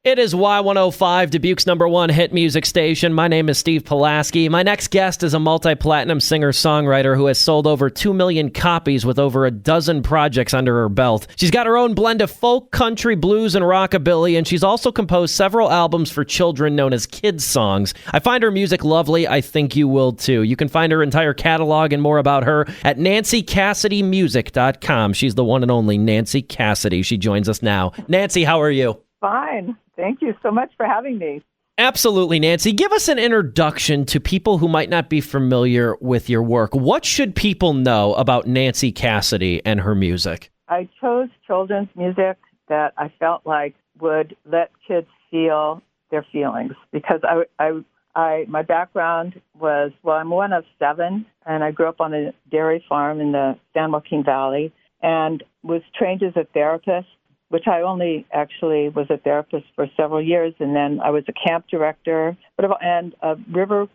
It is Y105, Dubuque's #1 hit music station. My name is Steve Pulaski. My next guest is a multi-platinum singer-songwriter who has sold over 2 million copies with over a dozen projects under her belt. She's got her own blend of folk, country, blues, and rockabilly, and she's also composed several albums for children known as KidsSongs. I find her music lovely. I think you will too. You can find her entire catalog and more about her at nancycassidymusic.com. She's the one and only Nancy Cassidy. She joins us now. Nancy, how are you? Fine. Thank you so much for having me. Absolutely, Nancy. Give us an introduction to people who might not be familiar with your work. What should people know about Nancy Cassidy and her music? I chose children's music that I felt like would let kids feel their feelings because my background was, I'm one of 7, and I grew up on a dairy farm in the San Joaquin Valley and was trained as a therapist, which I only actually was a therapist for several years, and then I was a camp director and a river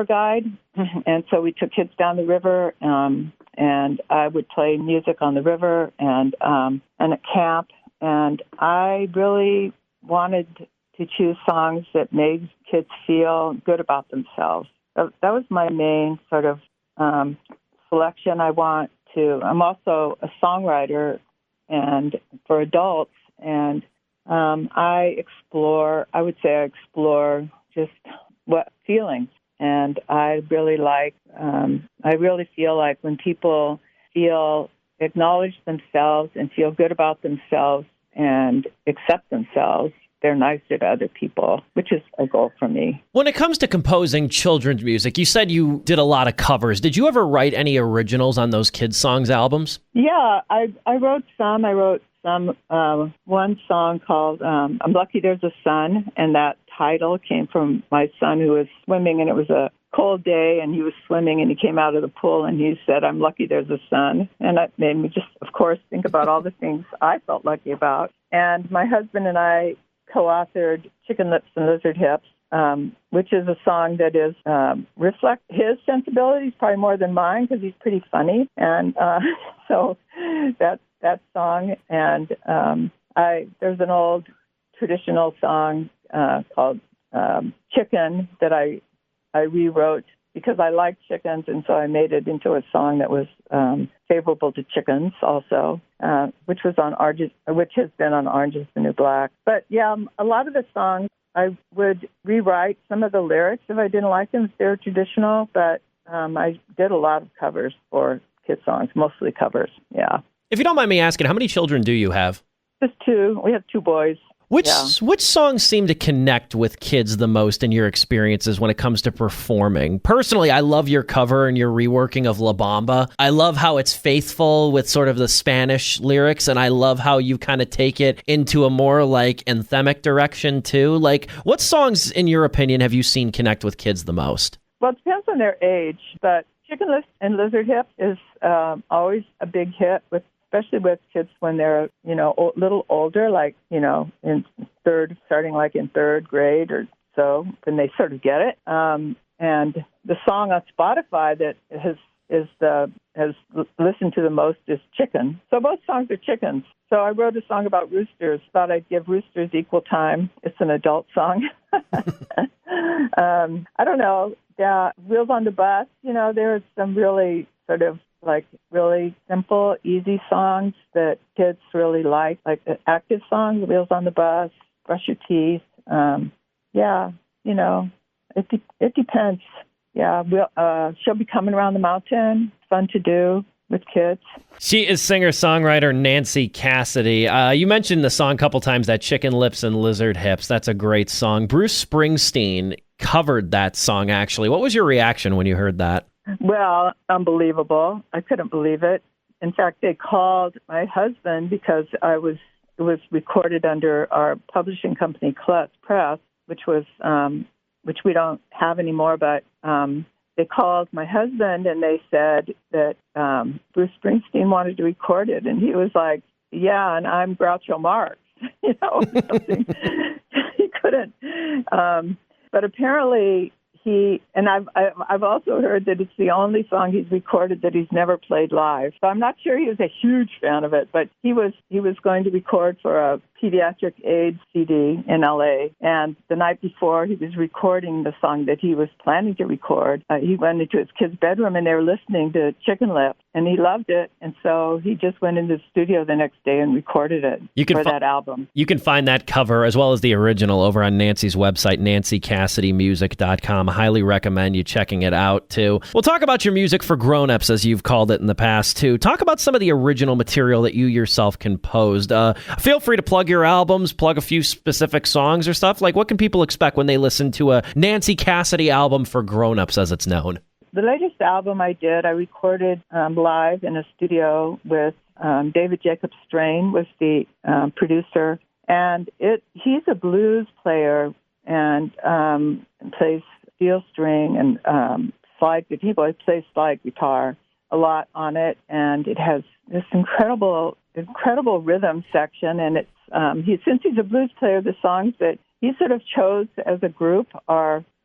guide, and so we took kids down the river, and I would play music on the river and at camp, and I really wanted to choose songs that made kids feel good about themselves. That was my main sort of selection. I'm also a songwriter and for adults, and I explore just what feelings, and I really feel like when people acknowledge themselves and feel good about themselves and accept themselves, they're nicer to other people, which is a goal for me. When it comes to composing children's music, you said you did a lot of covers. Did you ever write any originals on those KidsSongs albums? Yeah, I wrote some. I wrote some, one song called I'm Lucky There's a Sun, and that title came from my son who was swimming, and it was a cold day, and he was swimming, and he came out of the pool, and he said, I'm lucky there's a sun. And that made me just, of course, think about all the things I felt lucky about. And my husband and I co-authored Chicken Lips and Lizard Hips, which is a song that is reflect his sensibilities probably more than mine because he's pretty funny, and so that song. And there's an old traditional song called Chicken that I rewrote because I like chickens, and so I made it into a song that was favorable to chickens also, which has been on Orange is the New Black. But yeah, a lot of the songs I would rewrite some of the lyrics if I didn't like them, if they were traditional, but I did a lot of covers for KidsSongs, mostly covers, yeah. If you don't mind me asking, how many children do you have? Just 2. We have 2 boys. Which songs seem to connect with kids the most in your experiences when it comes to performing? Personally, I love your cover and your reworking of La Bamba. I love how it's faithful with sort of the Spanish lyrics, and I love how you kind of take it into a more like anthemic direction too. Like, what songs, in your opinion, have you seen connect with kids the most? Well, it depends on their age, but Chicken Lips and Lizard Hips is always a big hit especially with kids when they're, a little older, like, in starting like in 3rd grade or so, when they sort of get it. And the song on Spotify that has listened to the most is Chicken. So both songs are chickens. So I wrote a song about roosters, thought I'd give roosters equal time. It's an adult song. I don't know. Yeah, Wheels on the Bus, there's some really sort of like really simple, easy songs that kids really like active songs, Wheels on the Bus, Brush Your Teeth. It depends. Yeah, she'll be coming around the mountain. Fun to do with kids. She is singer-songwriter Nancy Cassidy. You mentioned the song a couple times, that Chicken Lips and Lizard Hips. That's a great song. Bruce Springsteen covered that song, actually. What was your reaction when you heard that? Well, unbelievable. I couldn't believe it. In fact, they called my husband because it was recorded under our publishing company, Klutz Press, which we don't have anymore, but they called my husband and they said that Bruce Springsteen wanted to record it, and he was like, yeah, and I'm Groucho Marx, something. He couldn't. But apparently I've also heard that it's the only song he's recorded that he's never played live. So I'm not sure he was a huge fan of it, but he was going to record for a pediatric AIDS CD in LA. And the night before he was recording the song that he was planning to record, he went into his kid's bedroom and they were listening to Chicken Lips, and he loved it. And so he just went into the studio the next day and recorded it for that album. You can find that cover as well as the original over on Nancy's website, NancyCassidyMusic.com. Highly recommend you checking it out, too. We'll talk about your music for grown-ups, as you've called it in the past, too. Talk about some of the original material that you yourself composed. Feel free to plug your albums, plug a few specific songs or stuff. Like, what can people expect when they listen to a Nancy Cassidy album for grown-ups, as it's known? The latest album I recorded live in a studio with David Jacob Strain was the producer. And he's a blues player and plays steel string and he plays slide guitar a lot on it, and it has this incredible rhythm section. And it's since he's a blues player, the songs that he sort of chose as a group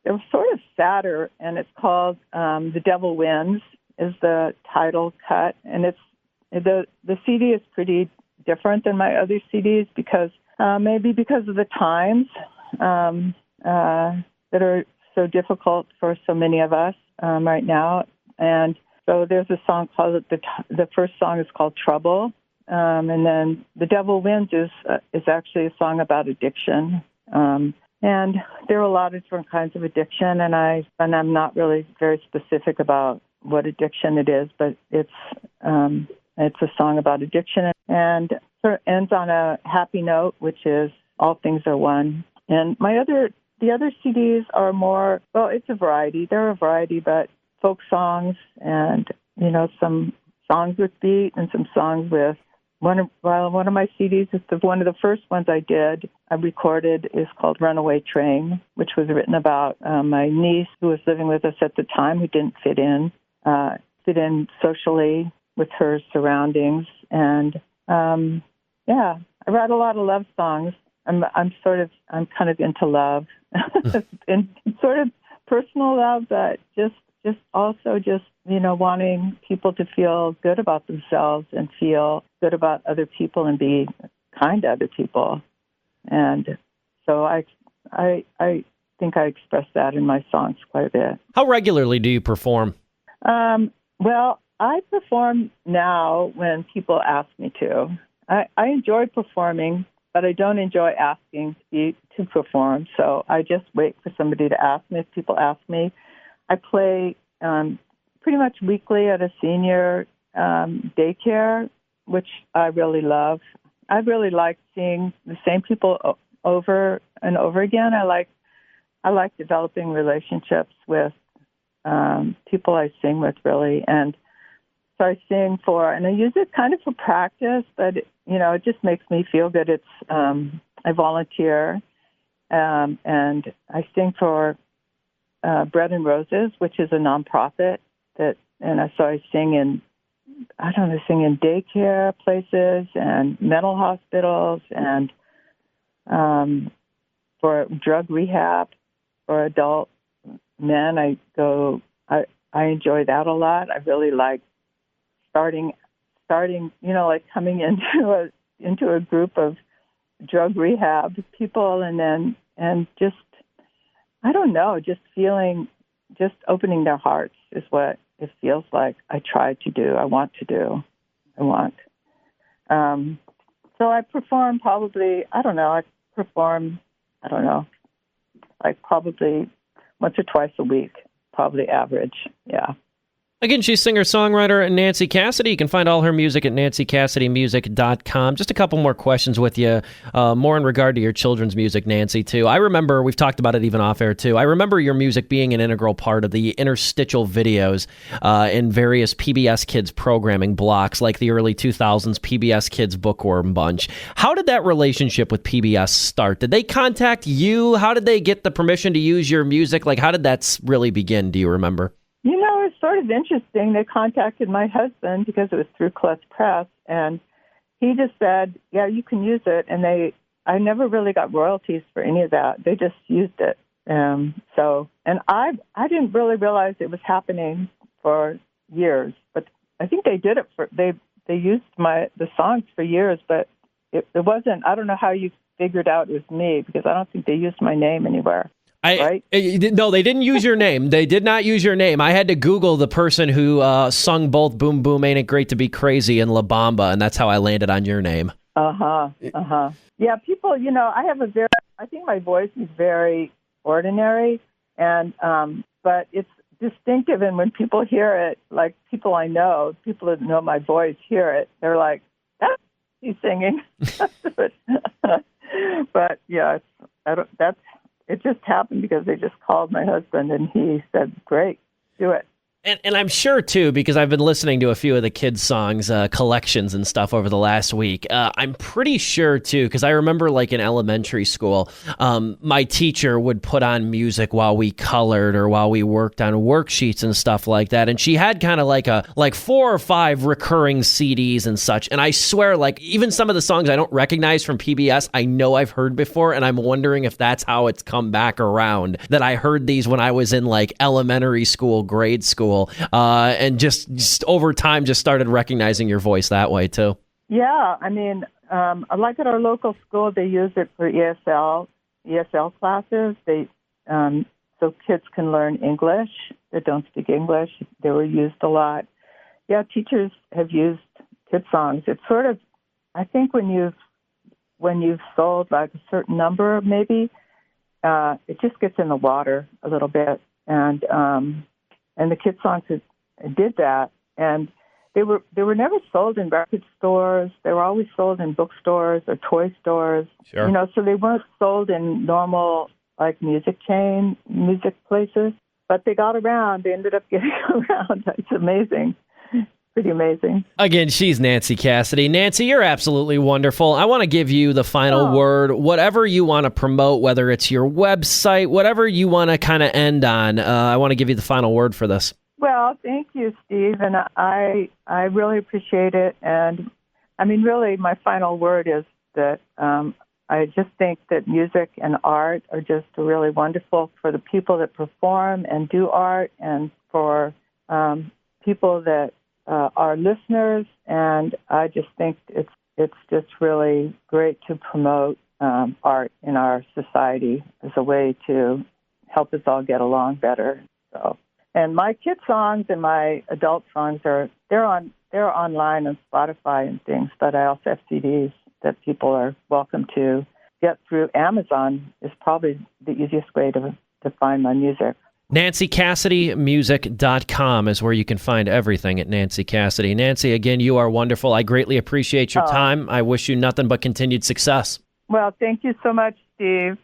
they're sort of sadder, and it's called "The Devil Wins" is the title cut, and it's the CD is pretty different than my other CDs because maybe because of the times that are so difficult for so many of us right now. And so there's a song called the first song is called "Trouble," and then "The Devil Wins" is actually a song about addiction. And there are a lot of different kinds of addiction, and I'm not really very specific about what addiction it is, but it's a song about addiction, and sort of ends on a happy note, which is "All Things Are One." And the other CDs are more, well, it's a variety. They're a variety, but folk songs and, some songs with beat and some songs with one of my CDs is one of the first ones I recorded is called "Runaway Train," which was written about my niece who was living with us at the time, who didn't fit in socially with her surroundings. And I write a lot of love songs. I'm kind of into love, and sort of personal love, but just also wanting people to feel good about themselves and feel good about other people and be kind to other people. And so I think I express that in my songs quite a bit. How regularly do you perform? Well, I perform now when people ask me to. I enjoy performing, but I don't enjoy asking to perform. So I just wait for somebody to ask me. If people ask me, I play pretty much weekly at a senior daycare, which I really love. I really like seeing the same people over and over again. I like developing relationships with people I sing with, really. And so I sing and I use it kind of for practice, but it just makes me feel good. It's I volunteer, and I sing for Bread and Roses, which is a nonprofit so I sing in daycare places and mental hospitals and for drug rehab for adult men. I enjoy that a lot. I really like starting, like coming into a group of drug rehab people and just, I don't know, just opening their hearts is what it feels like I try to do. I want to do. So I perform probably, like probably once or twice a week, probably average. Yeah. Again, she's singer-songwriter Nancy Cassidy. You can find all her music at NancyCassidyMusic.com. Just a couple more questions with you, more in regard to your children's music, Nancy, too. I remember, we've talked about it even off-air, too. I remember your music being an integral part of the interstitial videos in various PBS Kids programming blocks, like the early 2000s PBS Kids Bookworm Bunch. How did that relationship with PBS start? Did they contact you? How did they get the permission to use your music? Like, how did that really begin? Do you remember? It's sort of interesting. They contacted my husband because it was through Klutz Press, and he just said, yeah, you can use it. And I never really got royalties for any of that. They just used it. And I didn't really realize it was happening for years, but I think they did it they used the songs for years, but it wasn't. I don't know how you figured out it was me, because I don't think they used my name anywhere. Right? No, they didn't use your name. They did not use your name. I had to Google the person who sung both Boom Boom Ain't It Great to Be Crazy and La Bamba, and that's how I landed on your name. Yeah, people, I think my voice is very ordinary, and but it's distinctive, and when people hear it, like people I know, people that know my voice hear it, they're like, that's he's singing. But yeah, it just happened because they just called my husband and he said, great, do it. And I'm sure, too, because I've been listening to a few of the KidsSongs collections and stuff over the last week. I'm pretty sure, too, because I remember, like, in elementary school, my teacher would put on music while we colored or while we worked on worksheets and stuff like that. And she had kind of like 4 or 5 recurring CDs and such. And I swear, like, even some of the songs I don't recognize from PBS, I know I've heard before. And I'm wondering if that's how it's come back around, that I heard these when I was in, like, elementary school, grade school. And just over time, just started recognizing your voice that way, too. Yeah, I mean, like at our local school, they use it for ESL classes. So kids can learn English that don't speak English. They were used a lot. Yeah, teachers have used KidsSongs. It's sort of, I think when you've sold like a certain number, maybe, it just gets in the water a little bit. And the KidsSongs did that, and they were never sold in record stores. They were always sold in bookstores or toy stores. Sure. So they weren't sold in normal like music places. But they got around. They ended up getting around. It's amazing. Pretty amazing. Again, she's Nancy Cassidy. Nancy, you're absolutely wonderful. I want to give you the final word. Whatever you want to promote, whether it's your website, whatever you want to kind of end on, I want to give you the final word for this. Well, thank you, Steve, and I really appreciate it. And, I mean, really, my final word is that I just think that music and art are just really wonderful for the people that perform and do art, and for people that our listeners, and I just think it's just really great to promote art in our society as a way to help us all get along better. So, and my kids songs and my adult songs they're online on Spotify and things, but I also have CDs that people are welcome to get through. Amazon is probably the easiest way to find my music. NancyCassidyMusic.com is where you can find everything at Nancy Cassidy. Nancy, again, you are wonderful. I greatly appreciate your time. I wish you nothing but continued success. Well, thank you so much, Steve.